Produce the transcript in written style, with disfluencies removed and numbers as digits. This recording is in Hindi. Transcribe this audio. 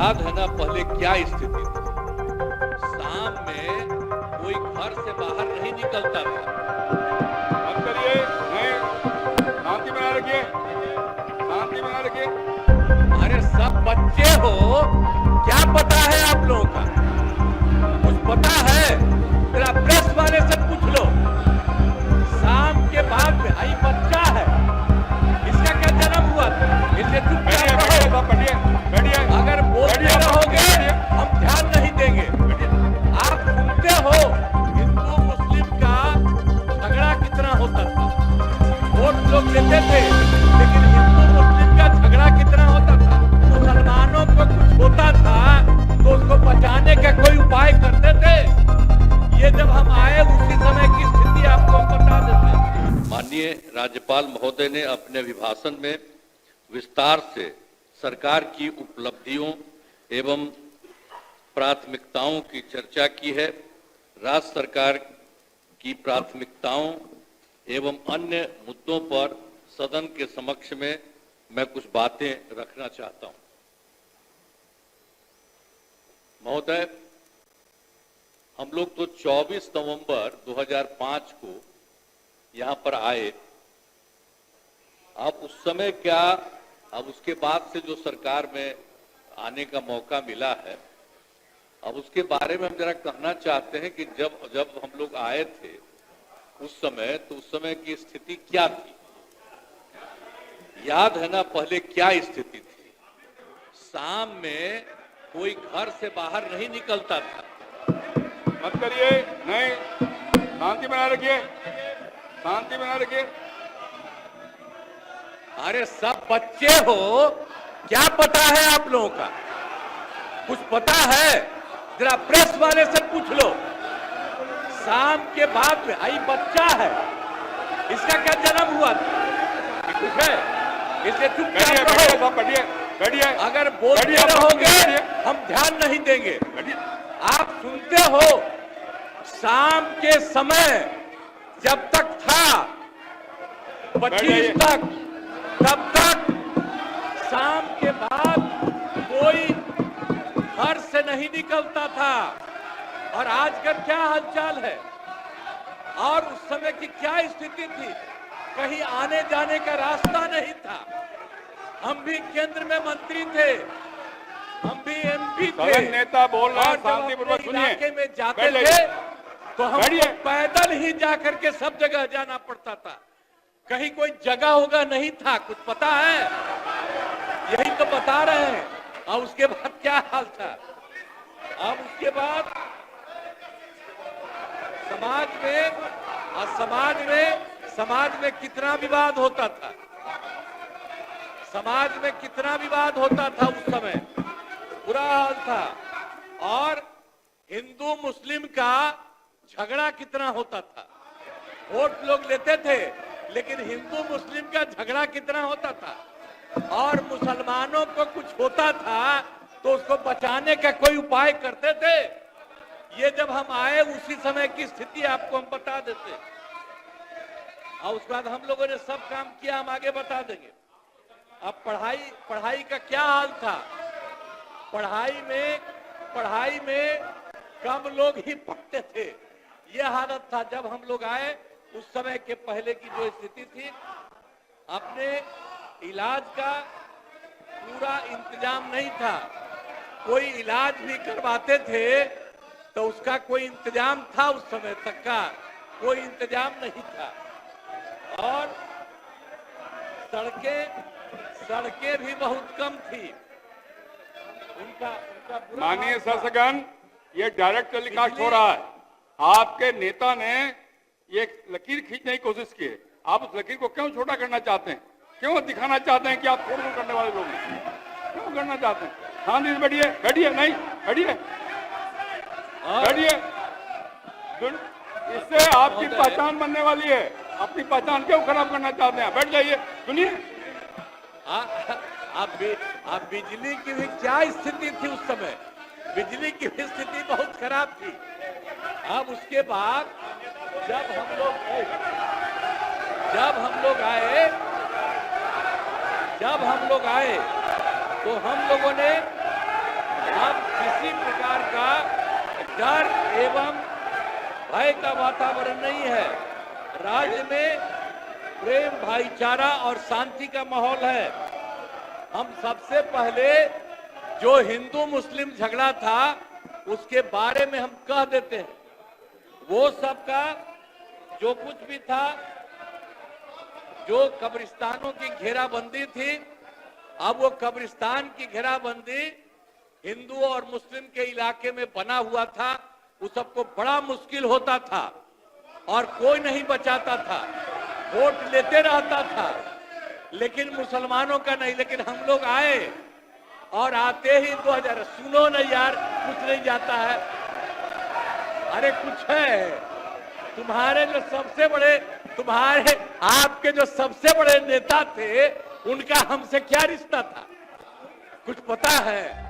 याद है ना पहले क्या स्थिति थी। शाम में कोई घर से बाहर नहीं निकलता था। मत करिए, नहीं, शांति बना रखिए, शांति बना रखिए। अरे सब बच्चे हो, क्या पता है आप लोगों का? कुछ पता है? जरा प्रेस वाले से पूछ लो। शाम के बाद भाई बच्चा है, इसका क्या जन्म हुआ था? इसलिए चुपचाप रहो। बैठिए, बैठिए। अगर बोलते रहोगे हम ध्यान नहीं देंगे। आप सुनते हो हिंदू मुस्लिम का झगड़ा कितना होता था। वोट लोग लेते थे, लेकिन हिंदू मुस्लिम का झगड़ा कितना होता था। मुसलमानों को कुछ होता था तो उसको बचाने का कोई उपाय करते थे। ये जब हम आए उसी समय की स्थिति आपको बता देते। माननीय राज्यपाल महोदय ने अपने अभिभाषण में विस्तार से सरकार की उपलब्धियों एवं प्राथमिकताओं की चर्चा की है। राज्य सरकार की प्राथमिकताओं एवं अन्य मुद्दों पर सदन के समक्ष में मैं कुछ बातें रखना चाहता हूं। महोदय, हम लोग तो 24 नवंबर 2005 को यहां पर आए। अब उस समय क्या, अब उसके बाद से जो सरकार में आने का मौका मिला है, अब उसके बारे में हम जरा कहना चाहते हैं कि जब हम लोग आए थे उस समय, तो उस समय की स्थिति क्या थी। याद है ना पहले क्या स्थिति थी। शाम में कोई घर से बाहर नहीं निकलता था। मत करिए, नहीं, शांति बना रखिए, शांति बना रखिए। अरे सब बच्चे हो, क्या पता है आप लोगों का? कुछ पता है? जरा प्रेस वाले से पूछ लो। शाम के बाद भाई बच्चा है, इसका क्या जन्म हुआ था? कुछ है? इसलिए चुपचाप रहो। बैठिए, बैठिए। अगर बोलते रहोगे हम ध्यान नहीं देंगे। आप सुनते हो शाम के समय जब तक था 25 तक, तब तक शाम के बाद कोई घर से नहीं निकलता था। और आज का क्या हालचाल है और उस समय की क्या स्थिति थी। कहीं आने जाने का रास्ता नहीं था। हम भी केंद्र में मंत्री थे, हम भी एमपी थे। नेता बोल रहा है, और शांतिपूर्वक सुनिए। इलाके में जाते थे तो हम पैदल ही जाकर के सब जगह जाना पड़ता था। कहीं कोई जगह होगा नहीं था। कुछ पता है? यही तो बता रहे हैं। और उसके बाद क्या हाल था। अब उसके बाद समाज में कितना विवाद होता था। समाज में कितना विवाद होता था उस समय, बुरा हाल था। और हिंदू मुस्लिम का झगड़ा कितना होता था। वोट लोग लेते थे, लेकिन हिंदू मुस्लिम का झगड़ा कितना होता था। और मुसलमानों को कुछ होता था तो उसको बचाने का कोई उपाय करते थे। ये जब हम आए उसी समय की स्थिति आपको हम बता देते। और उसके बाद हम लोगों ने सब काम किया, हम आगे बता देंगे। अब पढ़ाई का क्या हाल था। पढ़ाई में कम लोग ही पढ़ते थे। यह हालत था जब हम लोग आए। उस समय के पहले की जो स्थिति थी, अपने इलाज का पूरा इंतजाम नहीं था। कोई इलाज भी करवाते थे तो उसका कोई इंतजाम था, उस समय तक का कोई इंतजाम नहीं था। और सड़कें भी बहुत कम थी। उनका माननीय शासकगण, ये डायरेक्ट टेलीकास्ट हो रहा है। आपके नेता ने ये लकीर खींचने की कोशिश की है। आप उस लकीर को क्यों छोटा करना चाहते हैं? क्यों दिखाना चाहते हैं कि आप छोड़ करने वाले लोग हैं? क्यों करना चाहते हैं? शांति से बैठिए, बैठिए, नहीं, बैठिए, बैठिए। इससे आपकी पहचान बनने वाली है। अपनी पहचान क्यों खराब करना चाहते हैं? बैठ जाइए, सुनिए। अब बिजली की भी क्या स्थिति थी उस समय। बिजली की भी स्थिति बहुत खराब थी। अब उसके बाद जब हम लोग आए तो हम लोगों ने डर एवं भय का वातावरण नहीं है। राज्य में प्रेम, भाईचारा और शांति का माहौल है। हम सबसे पहले जो हिंदू मुस्लिम झगड़ा था उसके बारे में हम कह देते हैं। वो सबका जो कुछ भी था, जो कब्रिस्तानों की घेराबंदी थी, अब वो कब्रिस्तान की घेराबंदी हिंदू और मुस्लिम के इलाके में बना हुआ था। उस सबको बड़ा मुश्किल होता था और कोई नहीं बचाता था, वोट लेते रहता था, लेकिन मुसलमानों का नहीं। लेकिन हम लोग आए और आते ही 2000, सुनो ना यार, कुछ नहीं जाता है। अरे कुछ है। तुम्हारे जो सबसे बड़े, तुम्हारे आपके जो सबसे बड़े नेता थे, उनका हमसे क्या रिश्ता था? कुछ पता है?